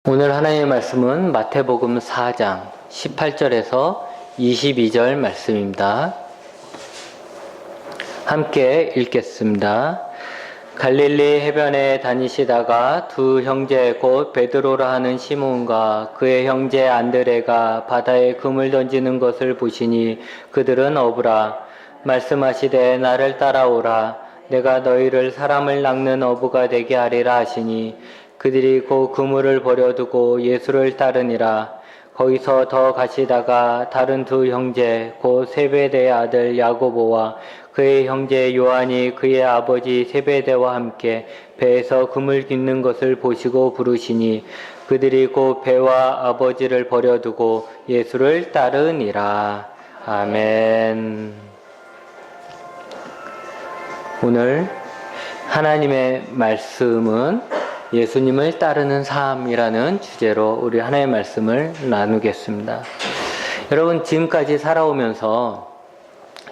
오늘 하나님의 말씀은 마태복음 4장 18절에서 22절 말씀입니다. 함께 읽겠습니다. 갈릴리 해변에 다니시다가 두 형제 곧 베드로라 하는 시몬과 그의 형제 안드레가 바다에 금을 던지는 것을 보시니 그들은 어부라. 말씀하시되 나를 따라오라. 내가 너희를 사람을 낚는 어부가 되게 하리라 하시니 그들이 곧 그물을 버려두고 예수를 따르니라. 거기서 더 가시다가 다른 두 형제 곧 세베대의 아들 야고보와 그의 형제 요한이 그의 아버지 세베대와 함께 배에서 금을 깃는 것을 보시고 부르시니 그들이 곧 배와 아버지를 버려두고 예수를 따르니라. 아멘. 오늘 하나님의 말씀은 예수님을 따르는 삶이라는 주제로 우리 하나님의 말씀을 나누겠습니다. 여러분, 지금까지 살아오면서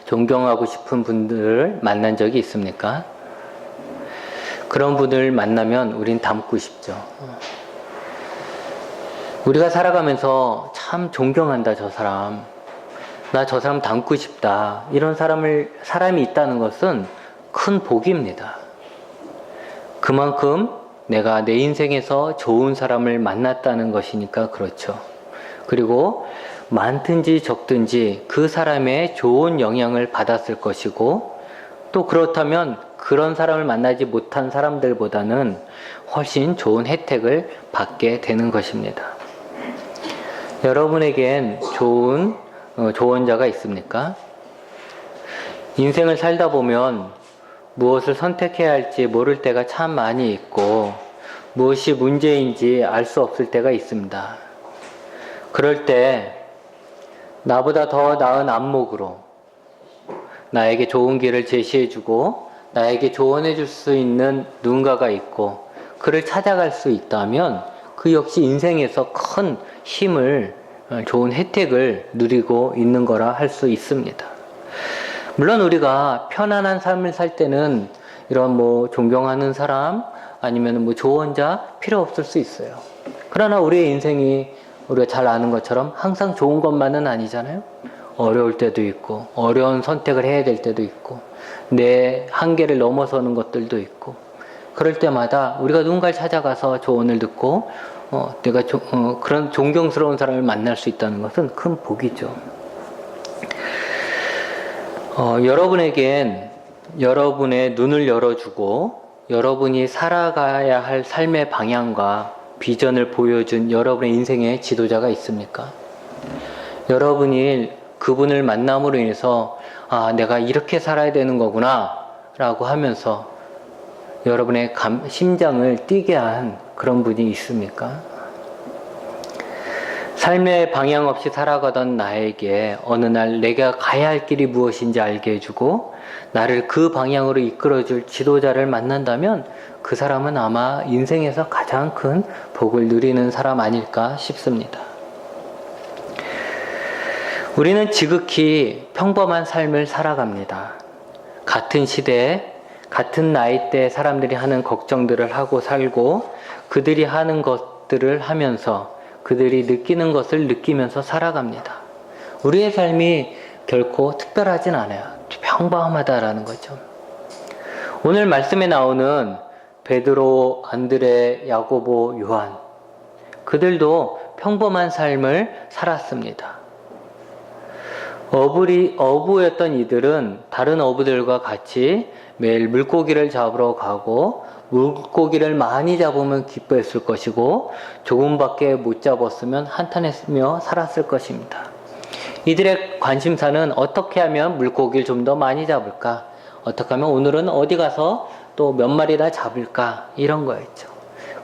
존경하고 싶은 분들을 만난 적이 있습니까? 그런 분들 만나면 우린 닮고 싶죠. 우리가 살아가면서 참 존경한다, 저 사람. 나 저 사람 닮고 싶다. 이런 사람이 있다는 것은 큰 복입니다. 그만큼 내가 내 인생에서 좋은 사람을 만났다는 것이니까 그렇죠. 그리고 많든지 적든지 그 사람의 좋은 영향을 받았을 것이고, 또 그렇다면 그런 사람을 만나지 못한 사람들보다는 훨씬 좋은 혜택을 받게 되는 것입니다. 여러분에겐 좋은 조언자가 있습니까? 인생을 살다 보면 무엇을 선택해야 할지 모를 때가 참 많이 있고 무엇이 문제인지 알 수 없을 때가 있습니다. 그럴 때 나보다 더 나은 안목으로 나에게 좋은 길을 제시해주고 나에게 조언해줄 수 있는 누군가가 있고 그를 찾아갈 수 있다면 그 역시 인생에서 큰 힘을, 좋은 혜택을 누리고 있는 거라 할 수 있습니다. 물론 우리가 편안한 삶을 살 때는 이런 존경하는 사람 아니면 조언자 필요 없을 수 있어요. 그러나 우리의 인생이 우리가 잘 아는 것처럼 항상 좋은 것만은 아니잖아요. 어려울 때도 있고 어려운 선택을 해야 될 때도 있고 내 한계를 넘어서는 것들도 있고 그럴 때마다 우리가 누군가를 찾아가서 조언을 듣고 내가 그런 존경스러운 사람을 만날 수 있다는 것은 큰 복이죠. 여러분에겐 여러분의 눈을 열어주고 여러분이 살아가야 할 삶의 방향과 비전을 보여준 여러분의 인생의 지도자가 있습니까? 여러분이 그분을 만남으로 인해서 내가 이렇게 살아야 되는 거구나 라고 하면서 여러분의 심장을 뛰게 한 그런 분이 있습니까? 삶의 방향 없이 살아가던 나에게 어느 날 내가 가야 할 길이 무엇인지 알게 해주고 나를 그 방향으로 이끌어줄 지도자를 만난다면 그 사람은 아마 인생에서 가장 큰 복을 누리는 사람 아닐까 싶습니다. 우리는 지극히 평범한 삶을 살아갑니다. 같은 시대에 같은 나이대 사람들이 하는 걱정들을 하고 살고 그들이 하는 것들을 하면서 그들이 느끼는 것을 느끼면서 살아갑니다. 우리의 삶이 결코 특별하진 않아요. 평범하다라는 거죠. 오늘 말씀에 나오는 베드로, 안드레, 야고보, 요한, 그들도 평범한 삶을 살았습니다. 어부였던 이들은 다른 어부들과 같이 매일 물고기를 잡으러 가고 물고기를 많이 잡으면 기뻐했을 것이고 조금밖에 못 잡았으면 한탄했으며 살았을 것입니다. 이들의 관심사는 어떻게 하면 물고기를 좀 더 많이 잡을까? 어떻게 하면 오늘은 어디 가서 또 몇 마리나 잡을까? 이런 거였죠.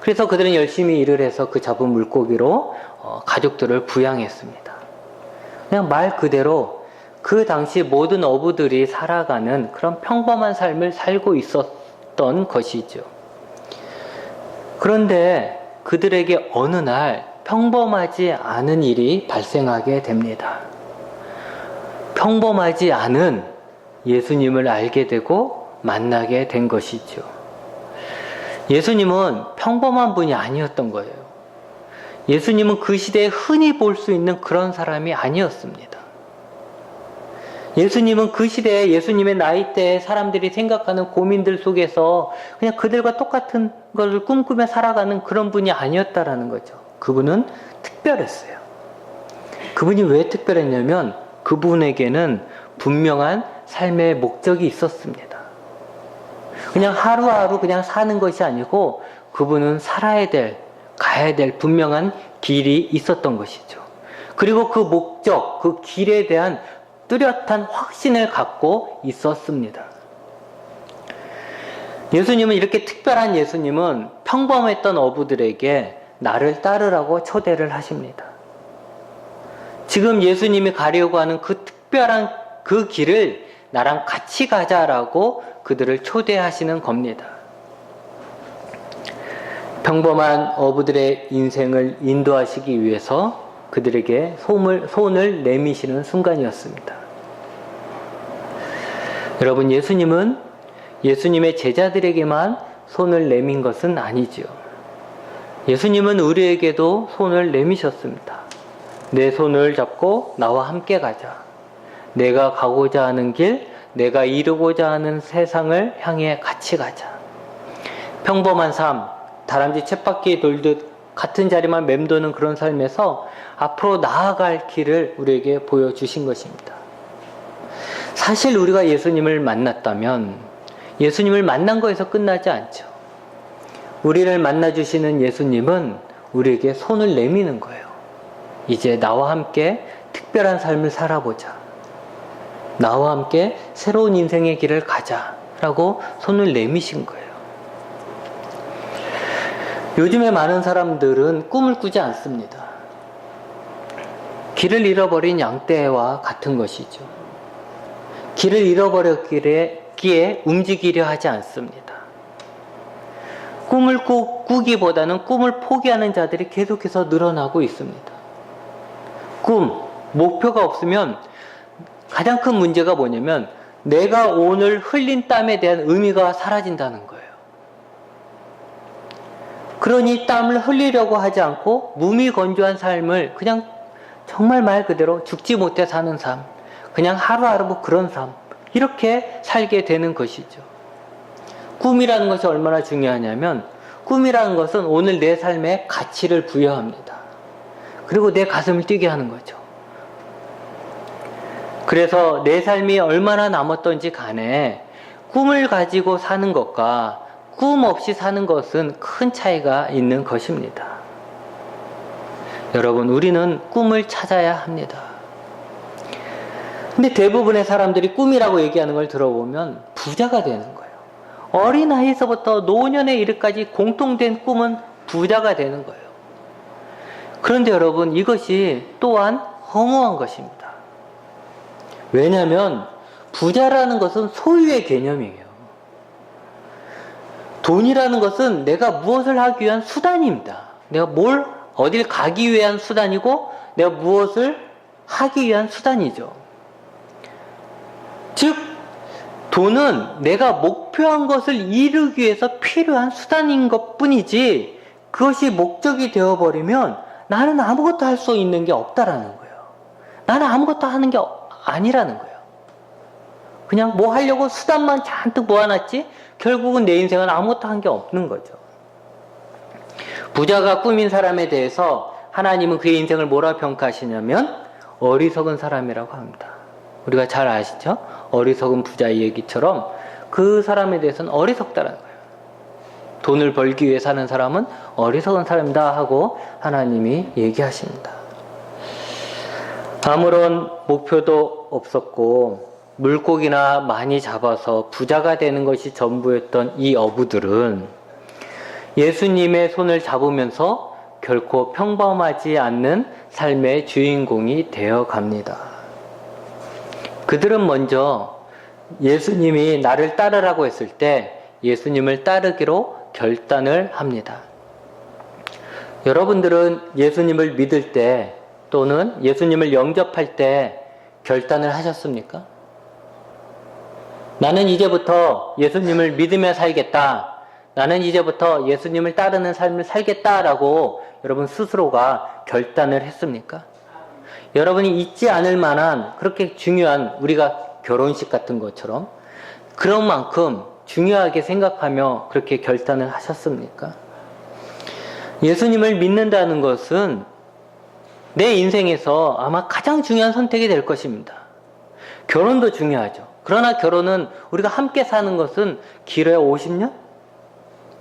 그래서 그들은 열심히 일을 해서 그 잡은 물고기로 가족들을 부양했습니다. 그냥 말 그대로 그 당시 모든 어부들이 살아가는 그런 평범한 삶을 살고 있었던 것이죠. 그런데 그들에게 어느 날 평범하지 않은 일이 발생하게 됩니다. 평범하지 않은 예수님을 알게 되고 만나게 된 것이죠. 예수님은 평범한 분이 아니었던 거예요. 예수님은 그 시대에 흔히 볼 수 있는 그런 사람이 아니었습니다. 예수님은 그 시대에 예수님의 나이대에 사람들이 생각하는 고민들 속에서 그냥 그들과 똑같은 것을 꿈꾸며 살아가는 그런 분이 아니었다라는 거죠. 그분은 특별했어요. 그분이 왜 특별했냐면 그분에게는 분명한 삶의 목적이 있었습니다. 그냥 하루하루 그냥 사는 것이 아니고 그분은 살아야 될, 가야 될 분명한 길이 있었던 것이죠. 그리고 그 목적, 그 길에 대한 뚜렷한 확신을 갖고 있었습니다. 예수님은 이렇게 특별한 예수님은 평범했던 어부들에게 나를 따르라고 초대를 하십니다. 지금 예수님이 가려고 하는 그 특별한 그 길을 나랑 같이 가자라고 그들을 초대하시는 겁니다. 평범한 어부들의 인생을 인도하시기 위해서 그들에게 손을 내미시는 순간이었습니다. 여러분, 예수님은 예수님의 제자들에게만 손을 내민 것은 아니지요. 예수님은 우리에게도 손을 내미셨습니다. 내 손을 잡고 나와 함께 가자. 내가 가고자 하는 길, 내가 이루고자 하는 세상을 향해 같이 가자. 평범한 삶, 다람쥐 쳇바퀴 돌듯 같은 자리만 맴도는 그런 삶에서 앞으로 나아갈 길을 우리에게 보여주신 것입니다. 사실 우리가 예수님을 만났다면 예수님을 만난 거에서 끝나지 않죠. 우리를 만나주시는 예수님은 우리에게 손을 내미는 거예요. 이제 나와 함께 특별한 삶을 살아보자. 나와 함께 새로운 인생의 길을 가자라고 손을 내미신 거예요. 요즘에 많은 사람들은 꿈을 꾸지 않습니다. 길을 잃어버린 양떼와 같은 것이죠. 길을 잃어버렸기에 움직이려 하지 않습니다. 꿈을 꾸기보다는 꿈을 포기하는 자들이 계속해서 늘어나고 있습니다. 목표가 없으면 가장 큰 문제가 뭐냐면 내가 오늘 흘린 땀에 대한 의미가 사라진다는 거예요. 그러니 땀을 흘리려고 하지 않고 무미건조한 삶을 그냥 정말 말 그대로 죽지 못해 사는 삶, 그냥 하루하루 뭐 그런 삶, 이렇게 살게 되는 것이죠. 꿈이라는 것이 얼마나 중요하냐면 꿈이라는 것은 오늘 내 삶에 가치를 부여합니다. 그리고 내 가슴을 뛰게 하는 거죠. 그래서 내 삶이 얼마나 남았던지 간에 꿈을 가지고 사는 것과 꿈 없이 사는 것은 큰 차이가 있는 것입니다. 여러분, 우리는 꿈을 찾아야 합니다. 근데 대부분의 사람들이 꿈이라고 얘기하는 걸 들어보면 부자가 되는 거예요. 어린아이에서부터 노년에 이르기까지 공통된 꿈은 부자가 되는 거예요. 그런데 여러분, 이것이 또한 허무한 것입니다. 왜냐하면 부자라는 것은 소유의 개념이에요. 돈이라는 것은 내가 무엇을 하기 위한 수단입니다. 내가 어딜 가기 위한 수단이고 내가 무엇을 하기 위한 수단이죠. 즉 돈은 내가 목표한 것을 이루기 위해서 필요한 수단인 것 뿐이지 그것이 목적이 되어버리면 나는 아무것도 할 수 있는 게 없다라는 거예요. 나는 아무것도 하는 게 아니라는 거예요. 그냥 뭐 하려고 수단만 잔뜩 모아놨지 결국은 내 인생은 아무것도 한 게 없는 거죠. 부자가 꾸민 사람에 대해서 하나님은 그의 인생을 뭐라 평가하시냐면 어리석은 사람이라고 합니다. 우리가 잘 아시죠? 어리석은 부자의 얘기처럼 그 사람에 대해서는 어리석다라는 거예요. 돈을 벌기 위해 사는 사람은 어리석은 사람이다 하고 하나님이 얘기하십니다. 아무런 목표도 없었고 물고기나 많이 잡아서 부자가 되는 것이 전부였던 이 어부들은 예수님의 손을 잡으면서 결코 평범하지 않는 삶의 주인공이 되어 갑니다. 그들은 먼저 예수님이 나를 따르라고 했을 때 예수님을 따르기로 결단을 합니다. 여러분들은 예수님을 믿을 때 또는 예수님을 영접할 때 결단을 하셨습니까? 나는 이제부터 예수님을 믿으며 살겠다. 나는 이제부터 예수님을 따르는 삶을 살겠다라고 여러분 스스로가 결단을 했습니까? 여러분이 잊지 않을 만한 그렇게 중요한 우리가 결혼식 같은 것처럼 그런 만큼 중요하게 생각하며 그렇게 결단을 하셨습니까? 예수님을 믿는다는 것은 내 인생에서 아마 가장 중요한 선택이 될 것입니다. 결혼도 중요하죠. 그러나 결혼은 우리가 함께 사는 것은 길어야 50년?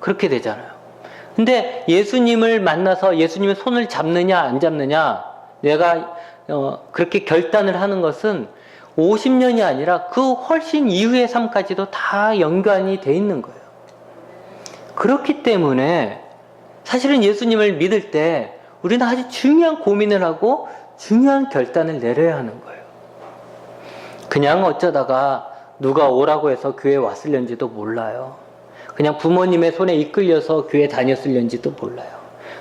그렇게 되잖아요. 근데 예수님을 만나서 예수님의 손을 잡느냐 안 잡느냐 내가 그렇게 결단을 하는 것은 50년이 아니라 그 훨씬 이후의 삶까지도 다 연관이 돼 있는 거예요. 그렇기 때문에 사실은 예수님을 믿을 때 우리는 아주 중요한 고민을 하고 중요한 결단을 내려야 하는 거예요. 그냥 어쩌다가 누가 오라고 해서 교회에 왔을런지도 몰라요. 그냥 부모님의 손에 이끌려서 교회 다녔을런지도 몰라요.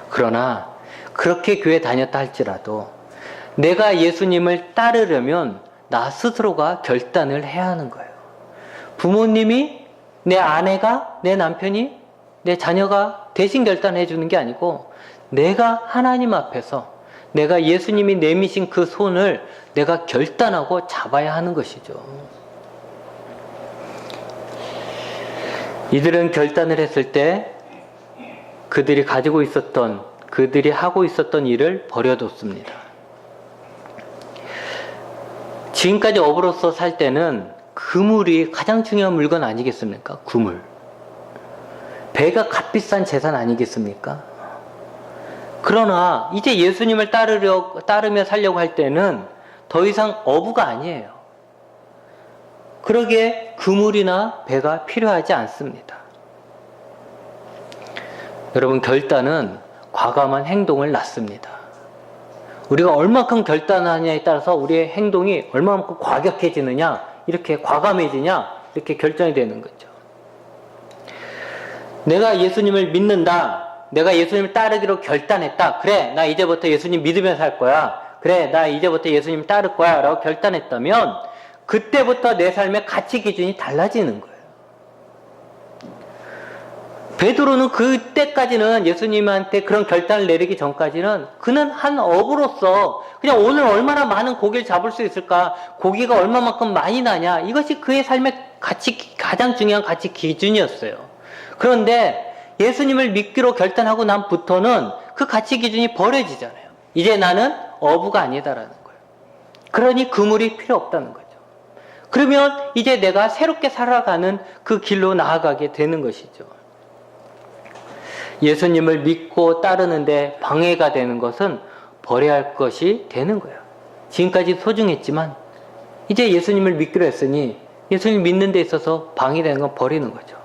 그러나 그렇게 교회 다녔다 할지라도 내가 예수님을 따르려면 나 스스로가 결단을 해야 하는 거예요. 부모님이, 내 아내가, 내 남편이, 내 자녀가 대신 결단해 주는 게 아니고 내가 하나님 앞에서 내가 예수님이 내미신 그 손을 내가 결단하고 잡아야 하는 것이죠. 이들은 결단을 했을 때 그들이 가지고 있었던, 그들이 하고 있었던 일을 버려뒀습니다. 지금까지 어부로서 살 때는 그물이 가장 중요한 물건 아니겠습니까? 그물. 배가 값비싼 재산 아니겠습니까? 그러나 이제 예수님을 따르며 살려고 할 때는 더 이상 어부가 아니에요. 그러기에 그물이나 배가 필요하지 않습니다. 여러분, 결단은 과감한 행동을 낳습니다. 우리가 얼마큼 결단하냐에 따라서 우리의 행동이 얼마만큼 과격해지느냐, 이렇게 과감해지냐, 이렇게 결정이 되는 거죠. 내가 예수님을 믿는다. 내가 예수님을 따르기로 결단했다. 그래, 나 이제부터 예수님 믿으며 살 거야. 그래, 나 이제부터 예수님 따를 거야. 라고 결단했다면 그때부터 내 삶의 가치 기준이 달라지는 거예요. 베드로는 그때까지는 예수님한테 그런 결단을 내리기 전까지는 그는 한 어부로서 그냥 오늘 얼마나 많은 고기를 잡을 수 있을까, 고기가 얼마만큼 많이 나냐, 이것이 그의 삶의 가장 중요한 가치 기준이었어요. 그런데 예수님을 믿기로 결단하고 난부터는 그 가치 기준이 버려지잖아요. 이제 나는 어부가 아니다라는 거예요. 그러니 그물이 필요 없다는 거죠. 그러면 이제 내가 새롭게 살아가는 그 길로 나아가게 되는 것이죠. 예수님을 믿고 따르는데 방해가 되는 것은 버려야 할 것이 되는 거예요. 지금까지 소중했지만 이제 예수님을 믿기로 했으니 예수님 믿는 데 있어서 방해되는 건 버리는 거죠.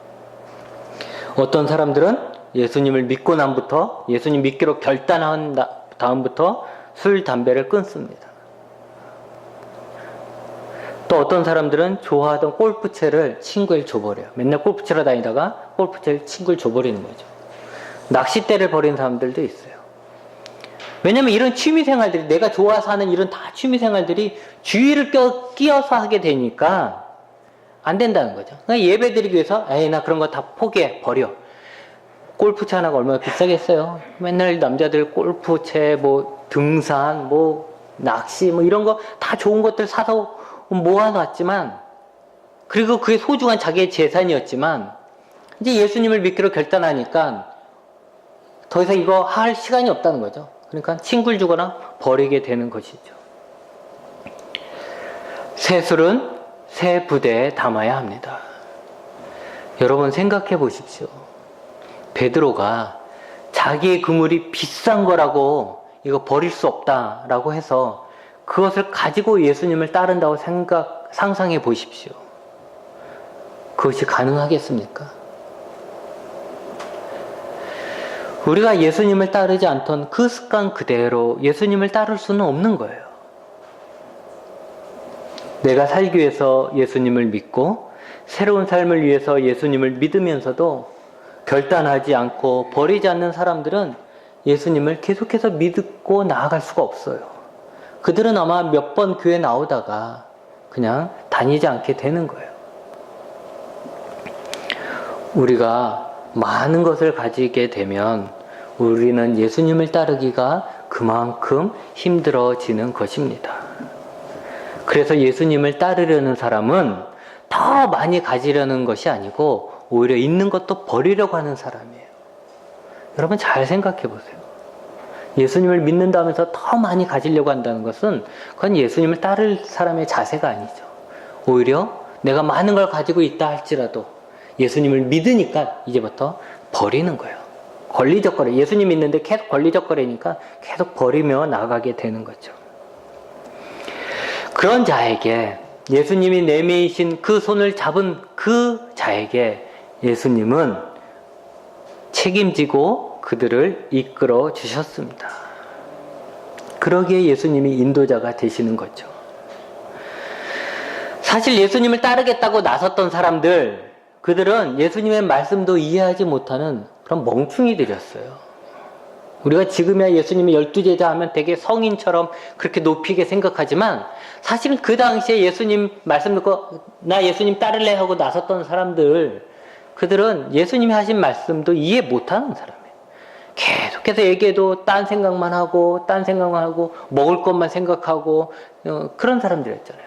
어떤 사람들은 예수님을 믿고 난부터, 예수님 믿기로 결단한 다음부터 술, 담배를 끊습니다. 또 어떤 사람들은 좋아하던 골프채를 친구에게 줘버려요. 맨날 골프 치러 다니다가 골프채를 친구를 줘버리는 거죠. 낚싯대를 버리는 사람들도 있어요. 왜냐면 이런 취미생활들이, 내가 좋아서 하는 이런 다 취미생활들이 주의를 끼어서 하게 되니까 안 된다는 거죠. 그러니까 예배 드리기 위해서 에이, 나 그런 거 다 포기해, 버려. 골프채 하나가 얼마나 비싸겠어요. 맨날 남자들 골프채, 뭐 등산, 뭐 낚시, 뭐 이런 거 다 좋은 것들 사서 모아놨지만, 그리고 그게 소중한 자기의 재산이었지만 이제 예수님을 믿기로 결단하니까 더 이상 이거 할 시간이 없다는 거죠. 그러니까 친구를 주거나 버리게 되는 것이죠. 새 술은 새 부대에 담아야 합니다. 여러분 생각해 보십시오. 베드로가 자기의 그물이 비싼 거라고 이거 버릴 수 없다라고 해서 그것을 가지고 예수님을 따른다고 상상해 보십시오. 그것이 가능하겠습니까? 우리가 예수님을 따르지 않던 그 습관 그대로 예수님을 따를 수는 없는 거예요. 내가 살기 위해서 예수님을 믿고 새로운 삶을 위해서 예수님을 믿으면서도 결단하지 않고 버리지 않는 사람들은 예수님을 계속해서 믿고 나아갈 수가 없어요. 그들은 아마 몇 번 교회 나오다가 그냥 다니지 않게 되는 거예요. 우리가 많은 것을 가지게 되면 우리는 예수님을 따르기가 그만큼 힘들어지는 것입니다. 그래서 예수님을 따르려는 사람은 더 많이 가지려는 것이 아니고 오히려 있는 것도 버리려고 하는 사람이에요. 여러분 잘 생각해 보세요. 예수님을 믿는다면서 더 많이 가지려고 한다는 것은 그건 예수님을 따를 사람의 자세가 아니죠. 오히려 내가 많은 걸 가지고 있다 할지라도 예수님을 믿으니까 이제부터 버리는 거예요. 걸리적거려. 예수님 믿는데 계속 걸리적거리니까 계속 버리며 나가게 되는 거죠. 그런 자에게 예수님이 내미신 그 손을 잡은 그 자에게 예수님은 책임지고 그들을 이끌어 주셨습니다. 그러기에 예수님이 인도자가 되시는 거죠. 사실 예수님을 따르겠다고 나섰던 사람들, 그들은 예수님의 말씀도 이해하지 못하는 그런 멍충이들이었어요. 우리가 지금이야 예수님이 12제자 하면 되게 성인처럼 그렇게 높이게 생각하지만 사실은 그 당시에 예수님 말씀 듣고 나 예수님 따를래 하고 나섰던 사람들, 그들은 예수님이 하신 말씀도 이해 못하는 사람이에요. 계속해서 얘기해도 딴 생각만 하고 먹을 것만 생각하고 그런 사람들이었잖아요.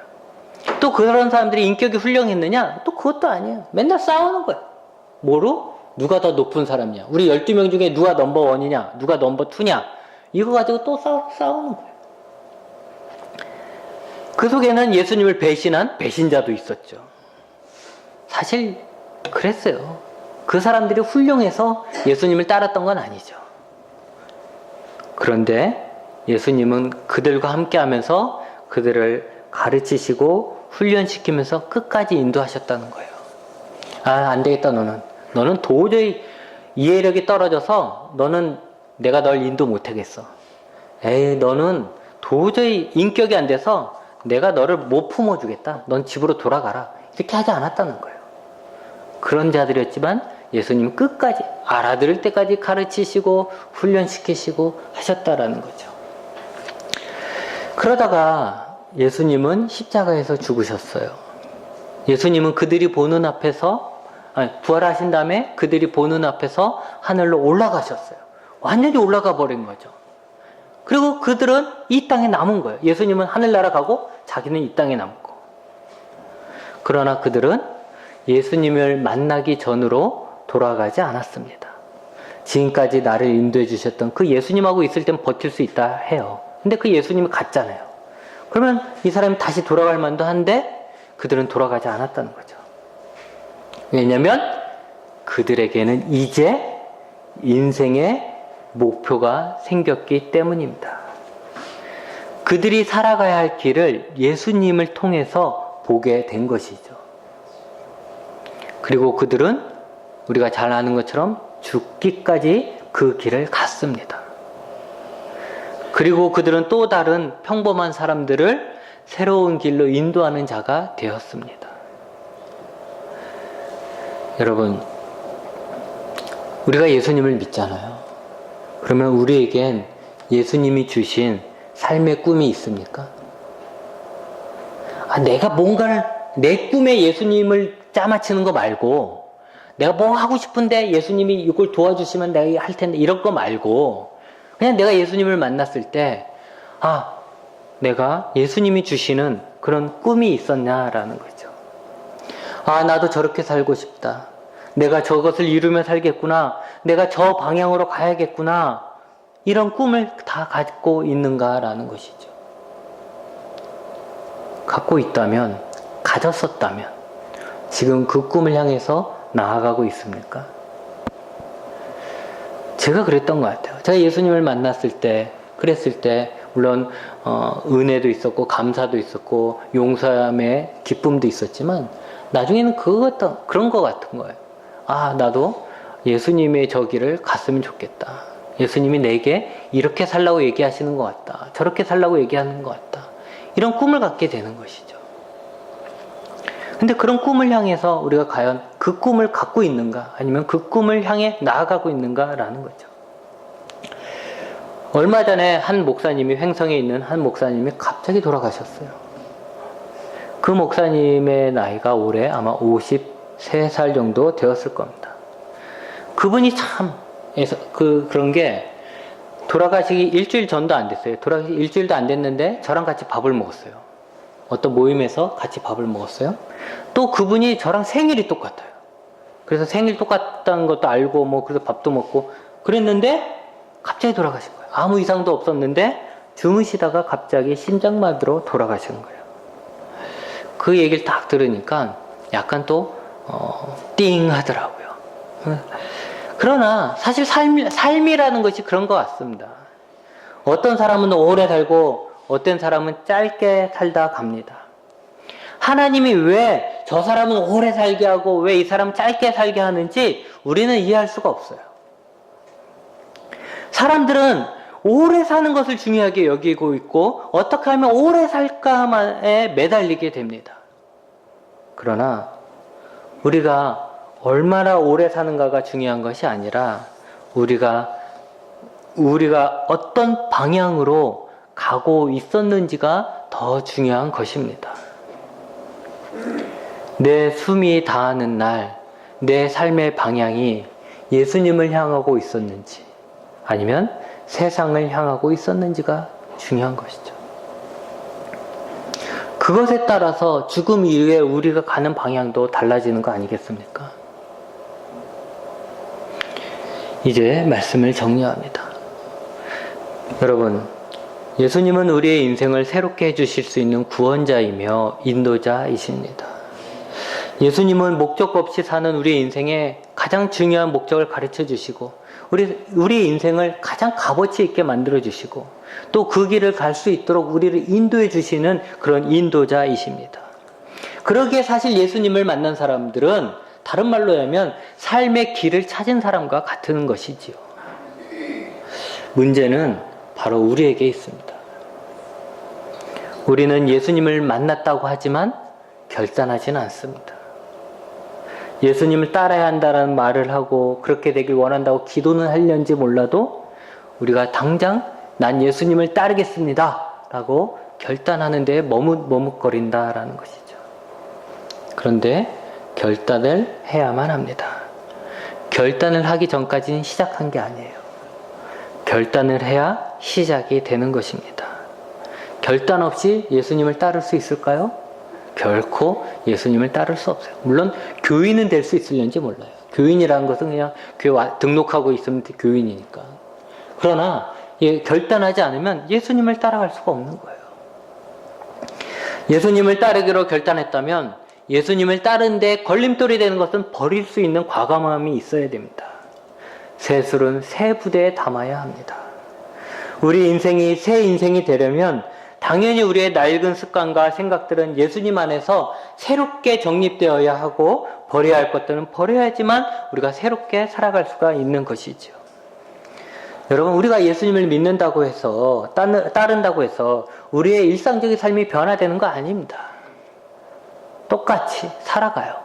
또 그런 사람들이 인격이 훌륭했느냐? 또 그것도 아니에요. 맨날 싸우는 거예요. 뭐로? 누가 더 높은 사람이냐? 우리 12명 중에 누가 넘버1이냐? 누가 넘버2냐? 이거 가지고 또 싸우는 거예요. 그 속에는 예수님을 배신한 배신자도 있었죠. 사실 그랬어요. 그 사람들이 훌륭해서 예수님을 따랐던 건 아니죠. 그런데 예수님은 그들과 함께 하면서 그들을 가르치시고 훈련시키면서 끝까지 인도하셨다는 거예요. 아, 안 되겠다, 너는 도저히 이해력이 떨어져서 내가 널 인도 못하겠어. 에이, 너는 도저히 인격이 안 돼서 내가 너를 못 품어주겠다. 넌 집으로 돌아가라. 이렇게 하지 않았다는 거예요. 그런 자들이었지만 예수님 끝까지 알아들을 때까지 가르치시고 훈련시키시고 하셨다라는 거죠. 그러다가 예수님은 십자가에서 죽으셨어요. 예수님은 그들이 보는 앞에서 부활하신 다음에 그들이 보는 앞에서 하늘로 올라가셨어요. 완전히 올라가 버린 거죠. 그리고 그들은 이 땅에 남은 거예요. 예수님은 하늘나라 가고 자기는 이 땅에 남고. 그러나 그들은 예수님을 만나기 전으로 돌아가지 않았습니다. 지금까지 나를 인도해 주셨던 그 예수님하고 있을 땐 버틸 수 있다 해요. 근데 그 예수님이 갔잖아요. 그러면 이 사람이 다시 돌아갈 만도 한데 그들은 돌아가지 않았다는 거죠. 왜냐하면 그들에게는 이제 인생의 목표가 생겼기 때문입니다. 그들이 살아가야 할 길을 예수님을 통해서 보게 된 것이죠. 그리고 그들은 우리가 잘 아는 것처럼 죽기까지 그 길을 갔습니다. 그리고 그들은 또 다른 평범한 사람들을 새로운 길로 인도하는 자가 되었습니다. 여러분, 우리가 예수님을 믿잖아요. 그러면 우리에겐 예수님이 주신 삶의 꿈이 있습니까? 내가 뭔가를 내 꿈에 예수님을 짜맞추는 거 말고 내가 뭐 하고 싶은데 예수님이 이걸 도와주시면 내가 할 텐데 이런 거 말고 그냥 내가 예수님을 만났을 때 내가 예수님이 주시는 그런 꿈이 있었냐라는 거죠. 나도 저렇게 살고 싶다. 내가 저것을 이루며 살겠구나. 내가 저 방향으로 가야겠구나. 이런 꿈을 다 갖고 있는가라는 것이죠. 갖고 있다면, 가졌었다면 지금 그 꿈을 향해서 나아가고 있습니까? 제가 그랬던 것 같아요. 제가 예수님을 만났을 때, 그랬을 때 물론 은혜도 있었고 감사도 있었고 용서함의 기쁨도 있었지만 나중에는 그런 것 같은 거예요. 나도 예수님의 저 길을 갔으면 좋겠다. 예수님이 내게 이렇게 살라고 얘기하시는 것 같다. 저렇게 살라고 얘기하는 것 같다. 이런 꿈을 갖게 되는 것이죠. 근데 그런 꿈을 향해서 우리가 과연 그 꿈을 갖고 있는가 아니면 그 꿈을 향해 나아가고 있는가라는 거죠. 얼마 전에 한 목사님이 횡성에 있는 한 목사님이 갑자기 돌아가셨어요. 그 목사님의 나이가 올해 아마 53살 정도 되었을 겁니다. 그분이 참 그런 게 돌아가시기 일주일 전도 안 됐어요. 돌아가시기 일주일도 안 됐는데 저랑 같이 밥을 먹었어요. 어떤 모임에서 같이 밥을 먹었어요. 또 그분이 저랑 생일이 똑같아요. 그래서 생일 똑같다는 것도 알고 뭐 그래서 밥도 먹고 그랬는데 갑자기 돌아가신 거예요. 아무 이상도 없었는데 주무시다가 갑자기 심장마비로 돌아가시는 거예요. 그 얘기를 딱 들으니까 약간 또 띵 하더라고요. 그러나 사실 삶이라는 것이 그런 것 같습니다. 어떤 사람은 오래 살고 어떤 사람은 짧게 살다 갑니다. 하나님이 왜 저 사람은 오래 살게 하고 왜 이 사람은 짧게 살게 하는지 우리는 이해할 수가 없어요. 사람들은 오래 사는 것을 중요하게 여기고 있고 어떻게 하면 오래 살까에 매달리게 됩니다. 그러나 우리가 얼마나 오래 사는가가 중요한 것이 아니라 우리가 어떤 방향으로 가고 있었는지가 더 중요한 것입니다. 내 숨이 다하는 날, 내 삶의 방향이 예수님을 향하고 있었는지 아니면 세상을 향하고 있었는지가 중요한 것이죠. 그것에 따라서 죽음 이후에 우리가 가는 방향도 달라지는 거 아니겠습니까? 이제 말씀을 정리합니다. 여러분, 예수님은 우리의 인생을 새롭게 해주실 수 있는 구원자이며 인도자이십니다. 예수님은 목적 없이 사는 우리의 인생에 가장 중요한 목적을 가르쳐 주시고 우리 인생을 가장 값어치 있게 만들어 주시고 또 그 길을 갈 수 있도록 우리를 인도해 주시는 그런 인도자이십니다. 그러기에 사실 예수님을 만난 사람들은 다른 말로 하면 삶의 길을 찾은 사람과 같은 것이지요. 문제는 바로 우리에게 있습니다. 우리는 예수님을 만났다고 하지만 결단하지는 않습니다. 예수님을 따라야 한다는 말을 하고 그렇게 되길 원한다고 기도는 하려는지 몰라도 우리가 당장 난 예수님을 따르겠습니다 라고 결단하는 데에 머뭇거린다라는 것이죠. 그런데 결단을 해야만 합니다. 결단을 하기 전까지는 시작한 게 아니에요. 결단을 해야 시작이 되는 것입니다. 결단 없이 예수님을 따를 수 있을까요? 결코 예수님을 따를 수 없어요. 물론 교인은 될 수 있을는지 몰라요. 교인이라는 것은 그냥 교회 등록하고 있으면 교인이니까. 그러나 결단하지 않으면 예수님을 따라갈 수가 없는 거예요. 예수님을 따르기로 결단했다면 예수님을 따르는데 걸림돌이 되는 것은 버릴 수 있는 과감함이 있어야 됩니다. 새술은 새 부대에 담아야 합니다. 우리 인생이 새 인생이 되려면 당연히 우리의 낡은 습관과 생각들은 예수님 안에서 새롭게 정립되어야 하고 버려야 할 것들은 버려야지만 우리가 새롭게 살아갈 수가 있는 것이죠. 여러분, 우리가 예수님을 믿는다고 해서 따른다고 해서 우리의 일상적인 삶이 변화되는 거 아닙니다. 똑같이 살아가요.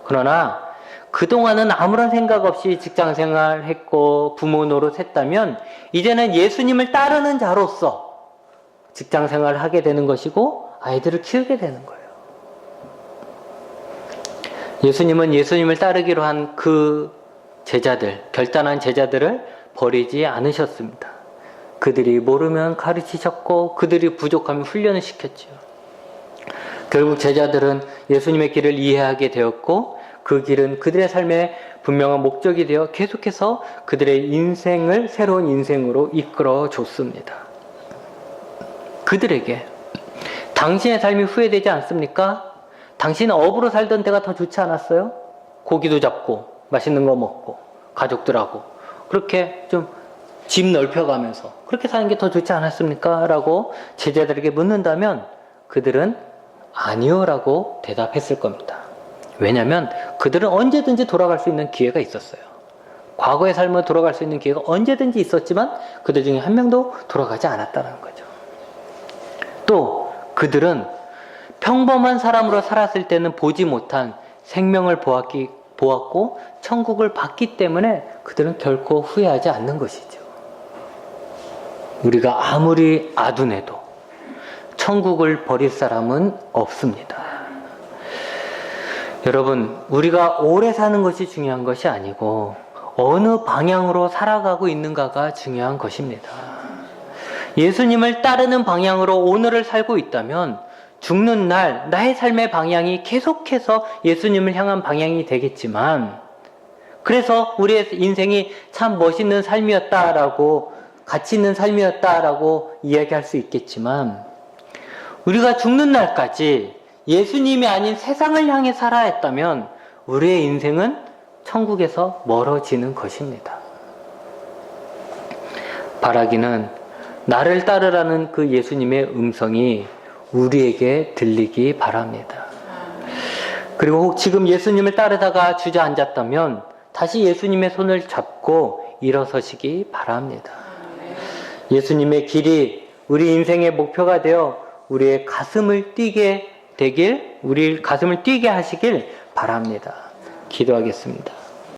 그러나 그동안은 아무런 생각 없이 직장생활 했고 부모 노릇했다면 이제는 예수님을 따르는 자로서 직장생활을 하게 되는 것이고 아이들을 키우게 되는 거예요. 예수님은 예수님을 따르기로 한 그 제자들, 결단한 제자들을 버리지 않으셨습니다. 그들이 모르면 가르치셨고 그들이 부족하면 훈련을 시켰지요. 결국 제자들은 예수님의 길을 이해하게 되었고 그 길은 그들의 삶의 분명한 목적이 되어 계속해서 그들의 인생을 새로운 인생으로 이끌어 줬습니다. 그들에게 당신의 삶이 후회되지 않습니까? 당신은 업으로 살던 때가 더 좋지 않았어요? 고기도 잡고 맛있는 거 먹고 가족들하고 그렇게 좀 집 넓혀가면서 그렇게 사는 게 더 좋지 않았습니까? 라고 제자들에게 묻는다면 그들은 아니요 라고 대답했을 겁니다. 왜냐하면 그들은 언제든지 돌아갈 수 있는 기회가 있었어요. 과거의 삶으로 돌아갈 수 있는 기회가 언제든지 있었지만 그들 중에 한 명도 돌아가지 않았다는 거죠. 또 그들은 평범한 사람으로 살았을 때는 보지 못한 생명을 보았고 천국을 봤기 때문에 그들은 결코 후회하지 않는 것이죠. 우리가 아무리 아둔해도 천국을 버릴 사람은 없습니다. 여러분, 우리가 오래 사는 것이 중요한 것이 아니고 어느 방향으로 살아가고 있는가가 중요한 것입니다. 예수님을 따르는 방향으로 오늘을 살고 있다면 죽는 날 나의 삶의 방향이 계속해서 예수님을 향한 방향이 되겠지만, 그래서 우리의 인생이 참 멋있는 삶이었다라고, 가치 있는 삶이었다라고 이야기할 수 있겠지만, 우리가 죽는 날까지 예수님이 아닌 세상을 향해 살아야 했다면 우리의 인생은 천국에서 멀어지는 것입니다. 바라기는 나를 따르라는 그 예수님의 음성이 우리에게 들리기 바랍니다. 그리고 혹 지금 예수님을 따르다가 주저앉았다면 다시 예수님의 손을 잡고 일어서시기 바랍니다. 예수님의 길이 우리 인생의 목표가 되어 우리의 가슴을 뛰게 되길, 우리 가슴을 뛰게 하시길 바랍니다. 기도하겠습니다.